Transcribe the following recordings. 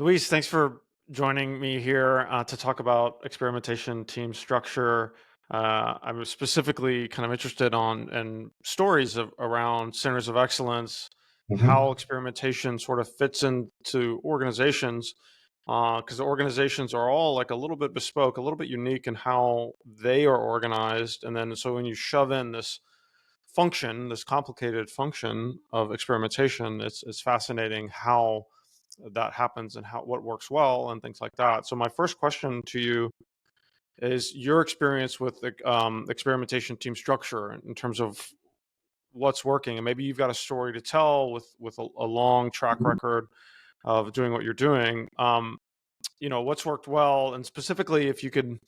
Luis, thanks for joining me here to talk about experimentation team structure. I'm specifically kind of interested on and stories around centers of excellence, how hmm experimentation sort of fits into organizations, because the organizations are all like a little bit bespoke, a little bit unique in how they are organized, and then so when you shove in this function, this complicated function of experimentation, it's fascinating how that happens and how what works well and things like that. So my first question to you is your experience with the experimentation team structure in terms of what's working, and maybe you've got a story to tell with a long track record of doing what you're doing. What's worked well, and specifically if you could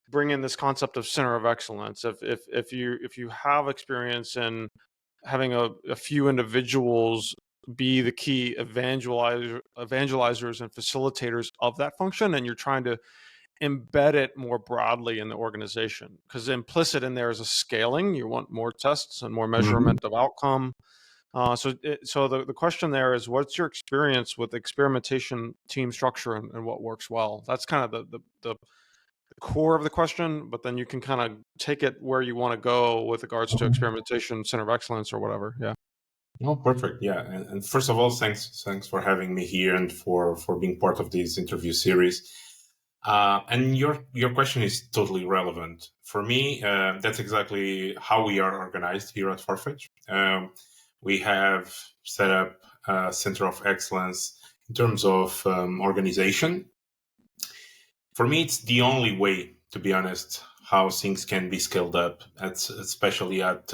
bring in this concept of center of excellence. If you have experience in having a few individuals be the key evangelizers and facilitators of that function, and you're trying to embed it more broadly in the organization, because implicit in there is a scaling. You want more tests and more hmm measurement of outcome. So the question there is, what's your experience with experimentation team structure, and what works well? That's kind of the core of the question, but then you can kind of take it where you want to go with regards to experimentation center of excellence or whatever. Yeah. Oh, perfect. Yeah, and first of all, thanks for having me here and for being part of this interview series. And your question is totally relevant for me. That's exactly how we are organized here at Farfetch. We have set up a center of excellence in terms of organization. For me, it's the only way, to be honest, how things can be scaled up, especially at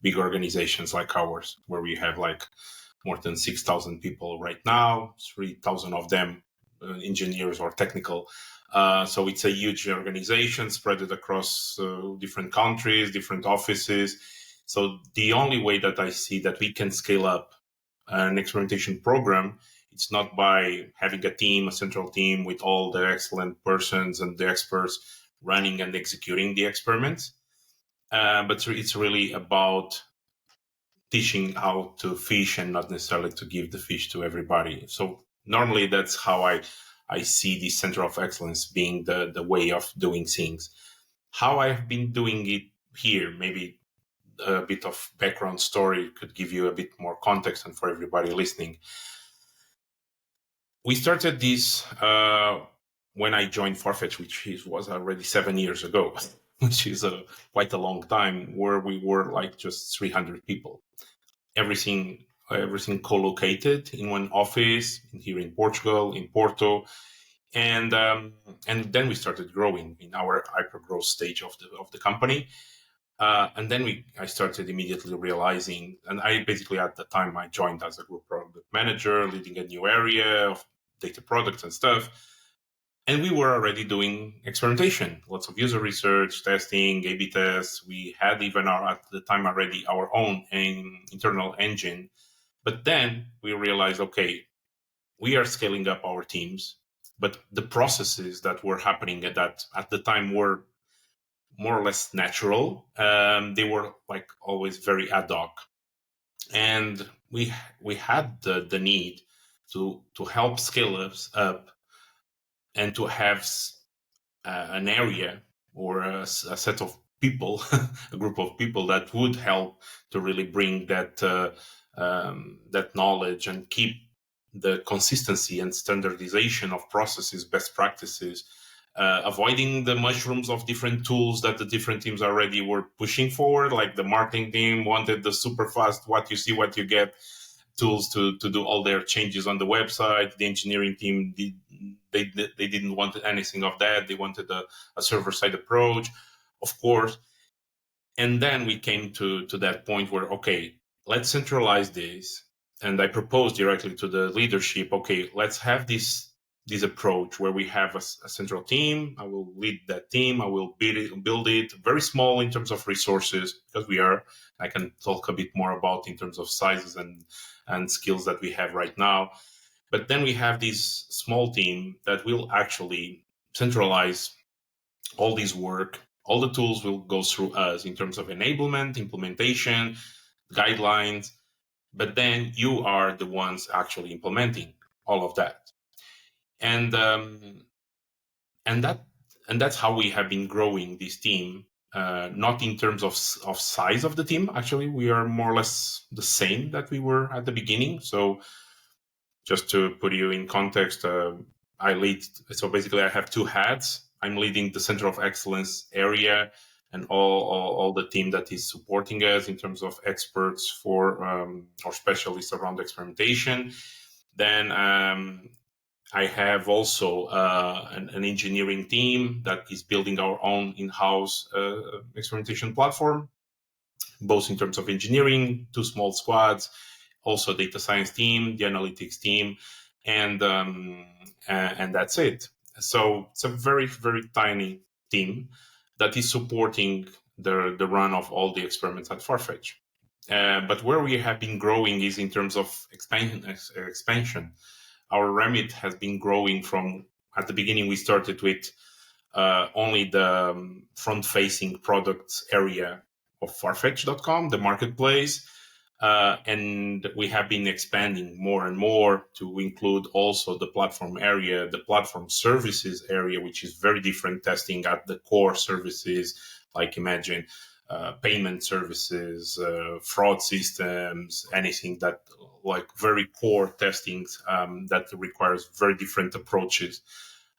big organizations like ours, where we have like more than 6,000 people right now, 3,000 of them engineers or technical. So it's a huge organization spread across different countries, different offices. So the only way that I see that we can scale up an experimentation program, it's not by having a team, a central team with all the excellent persons and the experts running and executing the experiments. But it's really about teaching how to fish and not necessarily to give the fish to everybody. So normally that's how I see the center of excellence being the way of doing things. How I've been doing it here, maybe a bit of background story could give you a bit more context and for everybody listening. We started this when I joined Farfetch, was already 7 years ago, which is quite a long time, where we were like just 300 people. Everything co-located in one office here in Portugal, in Porto, and then we started growing in our hyper growth stage of the company. And then I started immediately realizing, and I basically at the time I joined as a group product manager, leading a new area of data products and stuff. And we were already doing experimentation, lots of user research, testing, A/B tests. We had even at the time already our own internal engine. But then we realized, okay, we are scaling up our teams, but the processes that were happening at the time were more or less natural. They were like always very ad hoc, and we had the need to help scale us up and to have an area or a set of people, a group of people that would help to really bring that knowledge and keep the consistency and standardization of processes, best practices, avoiding the mushrooms of different tools that the different teams already were pushing forward. Like the marketing team wanted the super fast, what you see, what you get tools to do all their changes on the website. The engineering team they didn't want anything of that. They wanted a server side approach, of course. And then we came to that point where, okay, let's centralize this. And I proposed directly to the leadership, okay, let's have this approach where we have a central team. I will lead that team. I will build it very small in terms of resources, because I can talk a bit more about in terms of sizes and skills that we have right now. But then we have this small team that will actually centralize all this work. All the tools will go through us in terms of enablement, implementation, guidelines. But then you are the ones actually implementing all of that. and and that and that's how we have been growing this team. Not in terms of size of the team. Actually, we are more or less the same that we were at the beginning. So just to put you in context, I lead. So basically, I have two hats. I'm leading the Center of Excellence area and all the team that is supporting us in terms of experts for or specialists around experimentation. Then I have also an engineering team that is building our own in-house experimentation platform, both in terms of engineering, two small squads, also data science team, the analytics team, and that's it. So it's a very, very tiny team that is supporting the run of all the experiments at Farfetch. But where we have been growing is in terms of expansion. Our remit has been growing from, at the beginning, we started with only the front-facing products area of Farfetch.com, the marketplace. And we have been expanding more and more to include also the platform area, the platform services area, which is very different, testing at the core services, like imagine payment services, fraud systems, anything that like very core testings that requires very different approaches.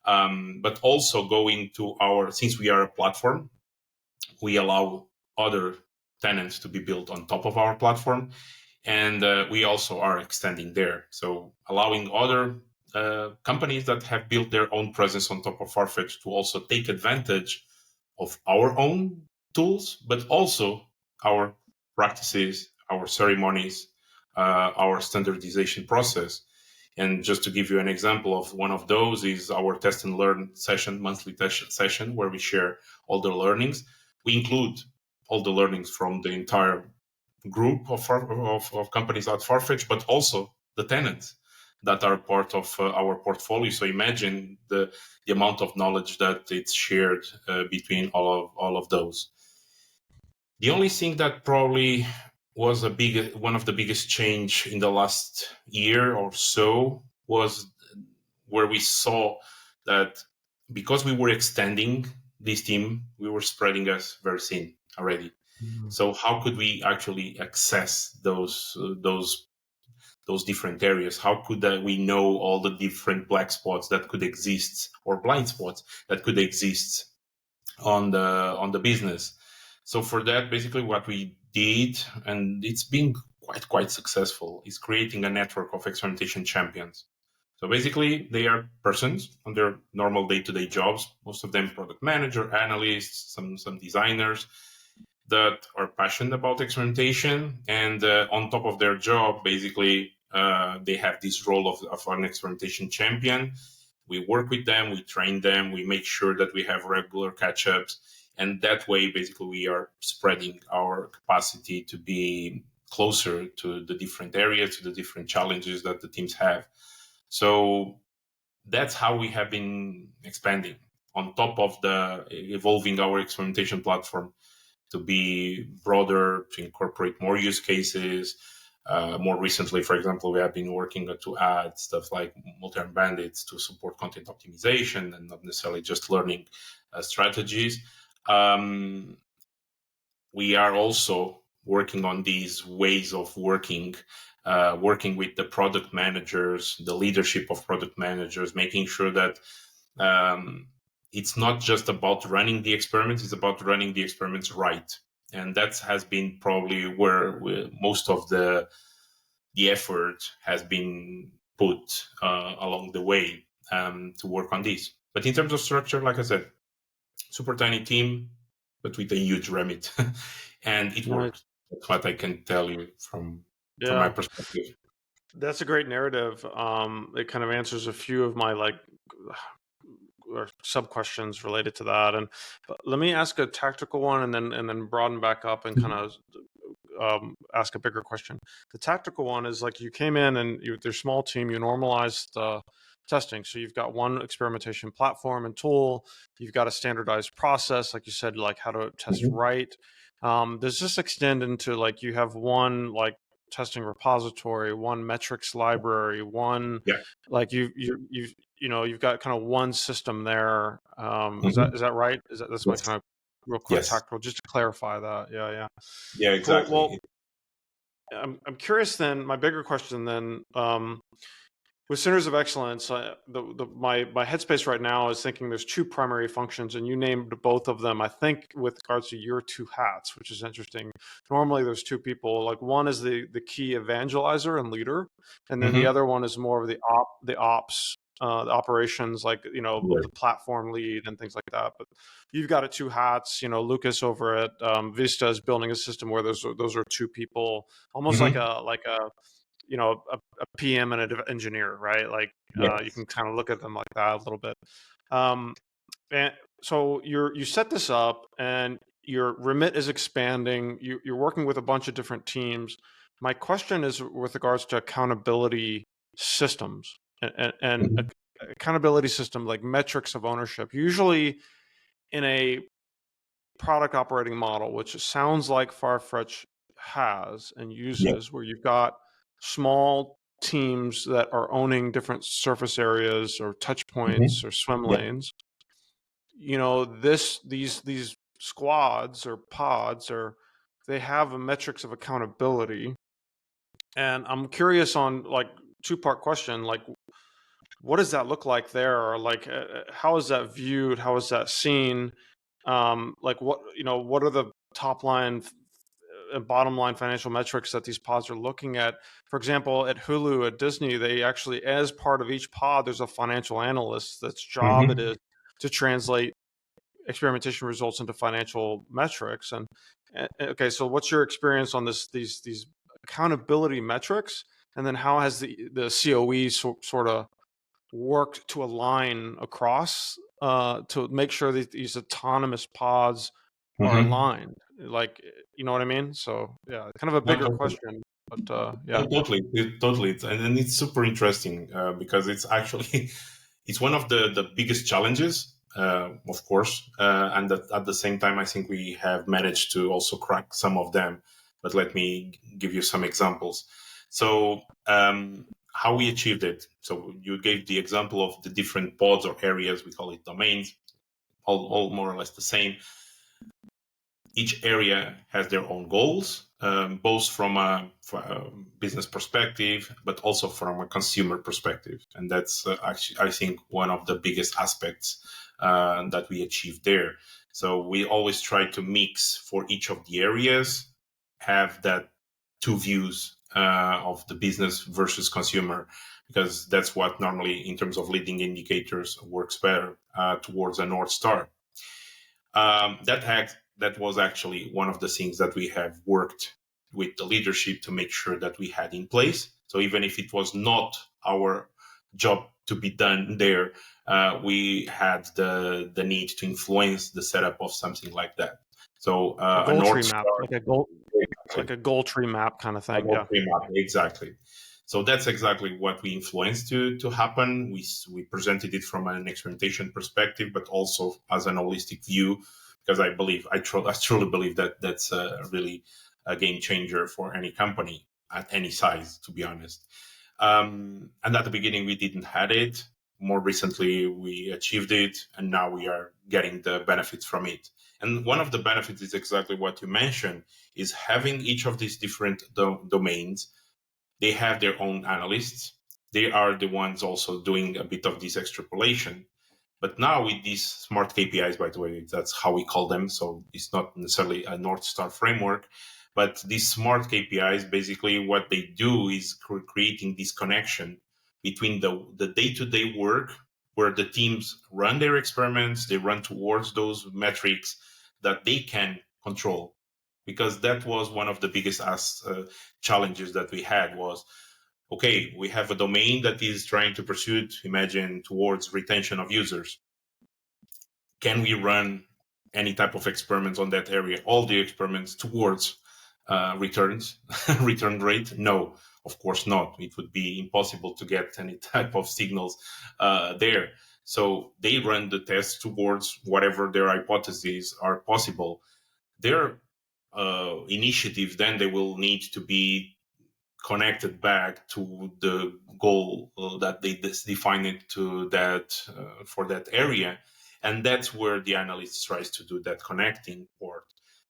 But also going to since we are a platform, we allow other tenants to be built on top of our platform. And we also are extending there. So allowing other companies that have built their own presence on top of Farfetch to also take advantage of our own tools, but also our practices, our ceremonies, our standardization process. And just to give you an example of one of those is our test and learn session, monthly session, where we share all the learnings. We include all the learnings from the entire group of companies at Farfetch, but also the tenants that are part of our portfolio. So imagine the amount of knowledge that it's shared between all of those. The only thing that probably was one of the biggest change in the last year or so was where we saw that because we were extending this team, we were spreading us very thin already. Mm-hmm. So how could we actually access those different areas? How could we know all the different black spots that could exist or blind spots that could exist on the business? So for that, basically what we did, and it's been quite successful, is creating a network of experimentation champions. So basically, they are persons on their normal day-to-day jobs, most of them product manager, analysts, some designers that are passionate about experimentation. And on top of their job, basically, they have this role of an experimentation champion. We work with them, we train them, we make sure that we have regular catch-ups. And that way, basically, we are spreading our capacity to be closer to the different areas, to the different challenges that the teams have. So that's how we have been expanding on top of the evolving our experimentation platform to be broader, to incorporate more use cases. More recently, for example, we have been working to add stuff like multi-arm bandits to support content optimization and not necessarily just learning strategies. We are also working on these ways of working with the product managers, the leadership of product managers, making sure that it's not just about running the experiments, it's about running the experiments right. And that has been probably where most of the effort has been put along the way to work on this. But in terms of structure, like I said, super tiny team, but with a huge remit. And it works. That's what I can tell you from my perspective. That's a great narrative. It kind of answers a few of my or sub questions related to that. And let me ask a tactical one, and then broaden back up and kind of ask a bigger question. The tactical one is like you came in and with your small team, you normalized testing. So you've got one experimentation platform and tool. You've got a standardized process, like you said, like how to test right. Does this extend into like you have one like testing repository, one metrics library, one, Yeah. like you've got kind of one system there. Is Hmm. that right? That's my Yes. kind of real quick Yes. tactical, just to clarify that. Yeah, yeah. Yeah. Cool. Exactly. Well, I'm curious then. My bigger question then, with Centers of Excellence, my headspace right now is thinking there's two primary functions, and you named both of them, I think, with regards to your two hats, which is interesting. Normally, there's two people. Like one is the key evangelizer and leader, and then the Hmm. other one is more of the ops, the operations, like Right. the platform lead and things like that. But you've got it two hats. Lucas over at Vista is building a system where those are two people, almost like Hmm. a a PM and an engineer, right? Like you Yes. can kind of look at them like that a little bit. Um, and so you set this up, and your remit is expanding. You're working with a bunch of different teams. My question is with regards to accountability systems and Hmm. accountability system, like metrics of ownership. Usually in a product operating model, which sounds like Farfetch has and Yeah. uses, where you've got small teams that are owning different surface areas or touch points Hmm. or swim Yeah. lanes. These squads or pods are, they have a metrics of accountability. And I'm curious on, like, two-part question, like what does that look like there? Or like how is that viewed? How is that seen? Like what are the top line and bottom line financial metrics that these pods are looking at? For example, at Hulu, at Disney, they actually, as part of each pod, there's a financial analyst that's job it Hmm. is to translate experimentation results into financial metrics. And okay, so what's your experience on these accountability metrics? And then how has the COE sort of worked to align across to make sure that these autonomous pods are Hmm. aligned? Like, you know what I mean? So yeah, kind of a bigger question, but yeah. Totally, totally, and it's super interesting because it's actually it's one of the biggest challenges, of course, and that at the same time, I think we have managed to also crack some of them. But let me give you some examples. So, how we achieved it. So, you gave the example of the different pods or areas. We call it domains, all more or less the same. Each area has their own goals, both from a business perspective, but also from a consumer perspective. And that's actually, I think, one of the biggest aspects that we achieved there. So we always try to mix for each of the areas, have that two views of the business versus consumer, because that's what normally, in terms of leading indicators, works better towards a North Star. That was actually one of the things that we have worked with the leadership to make sure that we had in place. So even if it was not our job to be done there, we had the need to influence the setup of something like that. So A a goal North tree map, Star, like exactly, a goal tree map kind of I thing. go Yeah. frame up, exactly. So that's exactly what we influenced to happen. We presented it from an experimentation perspective, but also as an holistic view, because I truly believe that that's really a game changer for any company at any size, to be honest. And at the beginning, we didn't had it. More recently, we achieved it, and now we are getting the benefits from it. And one of the benefits is exactly what you mentioned: is having each of these different domains. They have their own analysts. They are the ones also doing a bit of this extrapolation. But now with these smart KPIs, by the way, that's how we call them. So it's not necessarily a North Star framework, but these smart KPIs, basically what they do is creating this connection between the day-to-day work where the teams run their experiments, they run towards those metrics that they can control. Because that was one of the biggest challenges that we had was, okay, we have a domain that is trying to pursue, imagine, towards retention of users. Can we run any type of experiments on that area? All the experiments towards returns, return rate? No, of course not. It would be impossible to get any type of signals there. So they run the tests towards whatever their hypotheses are possible. Their initiatives then they will need to be connected back to the goal that they define it to that for that area, and that's where the analyst tries to do that connecting part.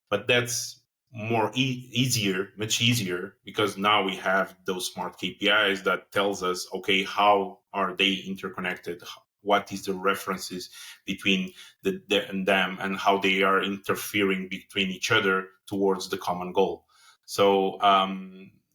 But that's more easier, much easier, because now we have those smart KPIs that tells us, okay, how are they interconnected? What is the references between and them, and how they are interfering between each other towards the common goal. So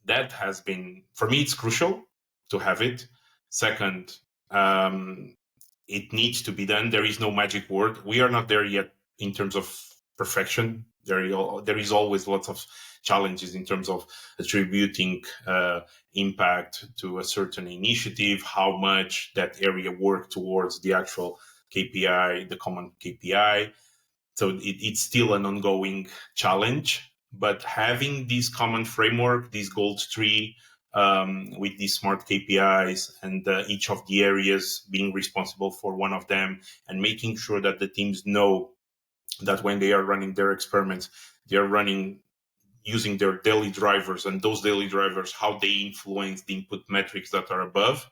that has been, for me, it's crucial to have it. Second, it needs to be done. There is no magic word. We are not there yet in terms of perfection. There is always lots of challenges in terms of attributing impact to a certain initiative, how much that area work towards the actual KPI, the common KPI. So it's still an ongoing challenge. But having this common framework, this gold tree, with these smart KPIs, and each of the areas being responsible for one of them, and making sure that the teams know that when they are running their experiments, they are running using their daily drivers, and those daily drivers, how they influence the input metrics that are above.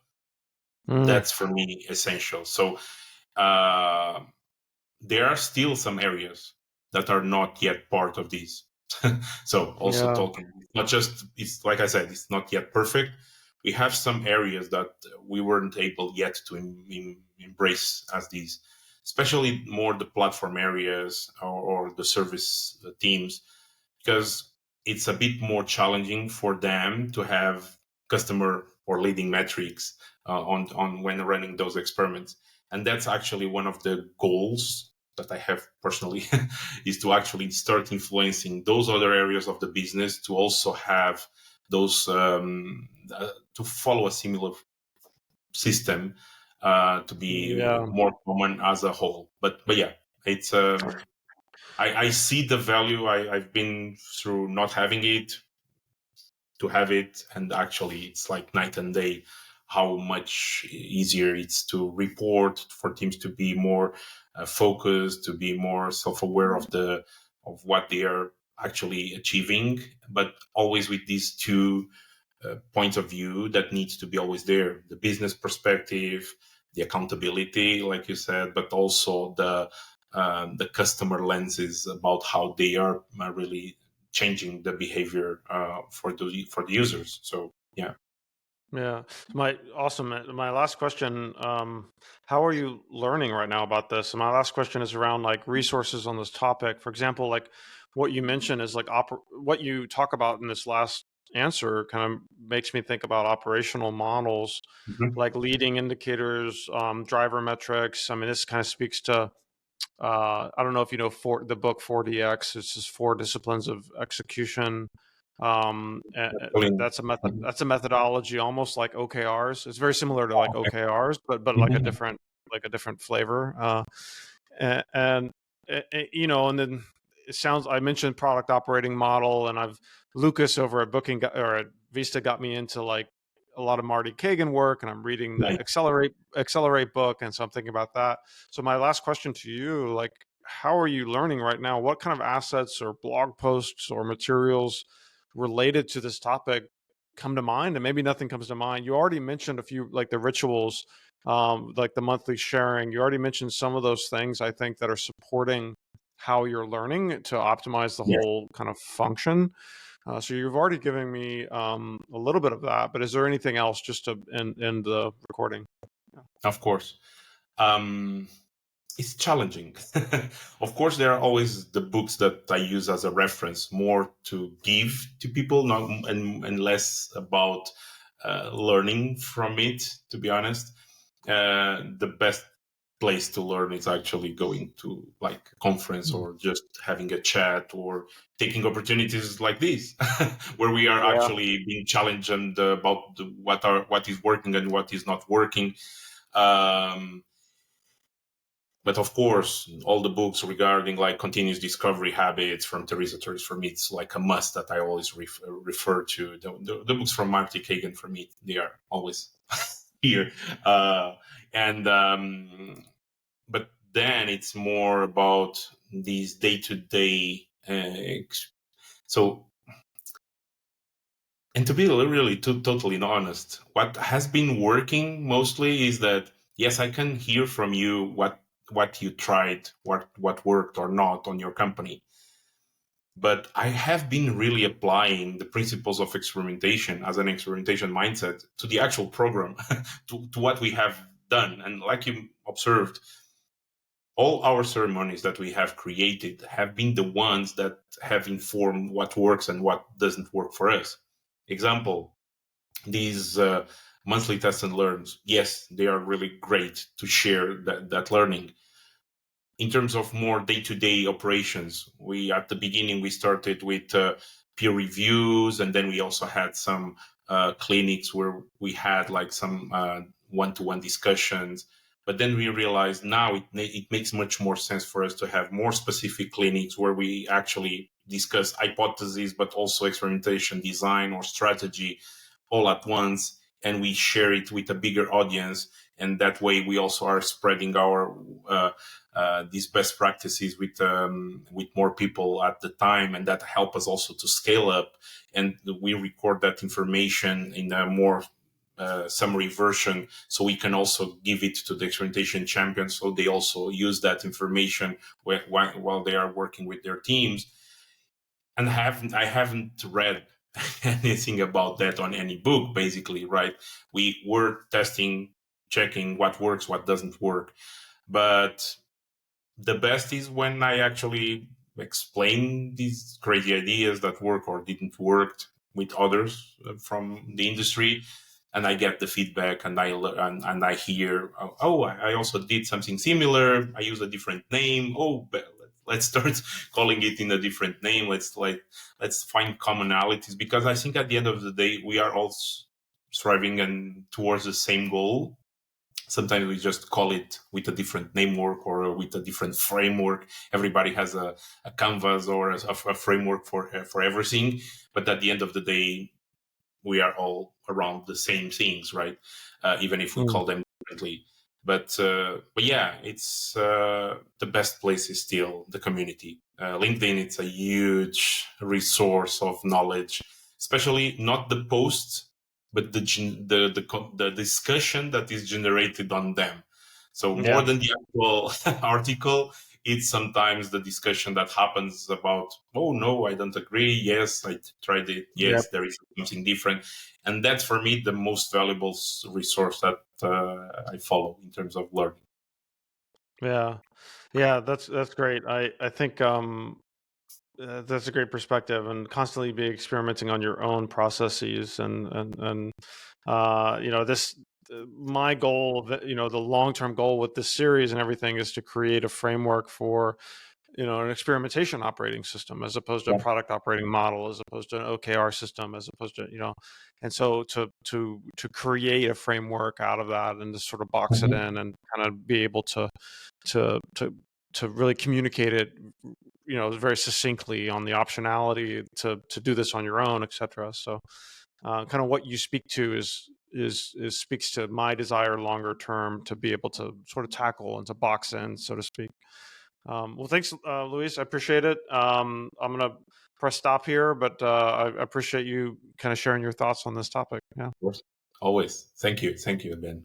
That's for me essential. So there are still some areas that are not yet part of this. So also talking, not just, it's like I said, it's not yet perfect. We have some areas that we weren't able yet to embrace as these, especially more the platform areas, or the service teams, because it's a bit more challenging for them to have customer or leading metrics on when running those experiments. And that's actually one of the goals that I have personally, is to actually start influencing those other areas of the business to also have those, to follow a similar system, to be more common as a whole. But yeah, it's I see the value. I've been through not having it to have it, and actually it's like night and day how much easier it's to report, for teams to be more focused, to be more self-aware of what they are actually achieving, but always with these two points of view that needs to be always there: the business perspective, the accountability, like you said, but also the customer lenses about how they are really changing the behavior for the users. So yeah. Yeah. My last question, how are you learning right now about this? And my last question is around like resources on this topic. For example, like what you mentioned is like what you talk about in this last answer kind of makes me think about operational models, Mhm. like leading indicators, driver metrics. I mean, this kind of speaks to I don't know if you know the book 4DX. It's just 4 disciplines of execution. Clean. That's a methodology, almost like OKRs. It's very similar to like Okay. OKRs, but like a Mhm. different flavor. And you know, and then it sounds. I mentioned product operating model, and Lucas over at or at Vista got me into like a lot of Marty Kagan work, and I'm reading the Nice. Accelerate book, and so I'm thinking about that. So my last question to you, like, how are you learning right now? What kind of assets or blog posts or materials related to this topic come to mind? And maybe nothing comes to mind. You already mentioned a few, like the rituals, like the monthly sharing. You already mentioned some of those things, I think, that are supporting how you're learning to optimize the Yeah, whole kind of function. So you've already given me a little bit of that, but is there anything else just to end the recording? Yeah. of course. Um, it's challenging. Of course, there are always the books that I use as a reference, more to give to people, not and less about learning from it. To be honest, the best place to learn is actually going to like a conference, or just having a chat, or taking opportunities like this, where we are Yeah. actually being challenged and about what is working and what is not working. Um, but of course, all the books regarding like continuous discovery habits from Teresa Torres, for me, it's like a must that I always refer to. The books from Marty Kagan, for me, they are always here. And but then it's more about these day to day. So And to be really totally honest, what has been working mostly is that, yes, I can hear from you what you tried, what worked or not on your company. But I have been really applying the principles of experimentation as an experimentation mindset to the actual program, to what we have done. And like you observed, all our ceremonies that we have created have been the ones that have informed what works and what doesn't work for us. Example, these monthly tests and learns, yes, they are really great to share that learning. In terms of more day-to-day operations, we at the beginning we started with peer reviews, and then we also had some clinics where we had like some one-to-one discussions. But then we realized now it makes much more sense for us to have more specific clinics where we actually discuss hypotheses, but also experimentation, design, or strategy all at once, and we share it with a bigger audience. And that way we also are spreading our these best practices with more people at the time, and that help us also to scale up. And we record that information in a more summary version, so we can also give it to the experimentation champions, so they also use that information while they are working with their teams. And I haven't read anything about that on any book, basically, right? We were testing, checking what works, what doesn't work. But the best is when I actually explain these crazy ideas that work or didn't work with others from the industry, and I get the feedback, and and I hear, oh, I also did something similar. I use a different name. Oh, but let's start calling it in a different name. Let's find commonalities, because I think at the end of the day we are all striving and towards the same goal. Sometimes we just call it with a different namework or with a different framework. Everybody has a canvas or a framework for everything, but at the end of the day we are all around the same things, right? Even if we Mm. call them differently. But yeah, it's the best place is still the community. LinkedIn, it's a huge resource of knowledge, especially not the posts, but the discussion that is generated on them. So more Yeah. than the actual article, it's sometimes the discussion that happens about, oh no, I don't agree. Yes, I tried it. Yep. Yes, there is something different. And that's for me the most valuable resource that I follow in terms of learning. Yeah. Yeah. That's great. I think that's a great perspective, and constantly be experimenting on your own processes, and this my goal, the long term goal with this series and everything, is to create a framework for an experimentation operating system, as opposed to a Yeah. product operating model, as opposed to an OKR system, as opposed to and so to create a framework out of that, and to sort of box it Mhm. in, and kind of be able to to to really communicate it, very succinctly, on the optionality to do this on your own, etc. So kind of what you speak to is speaks to my desire longer term to be able to sort of tackle and to box in, so to speak. Well, thanks, Luis. I appreciate it. I'm going to press stop here, but I appreciate you kind of sharing your thoughts on this topic. Yeah. Of course. Always. Thank you. Thank you, Ben.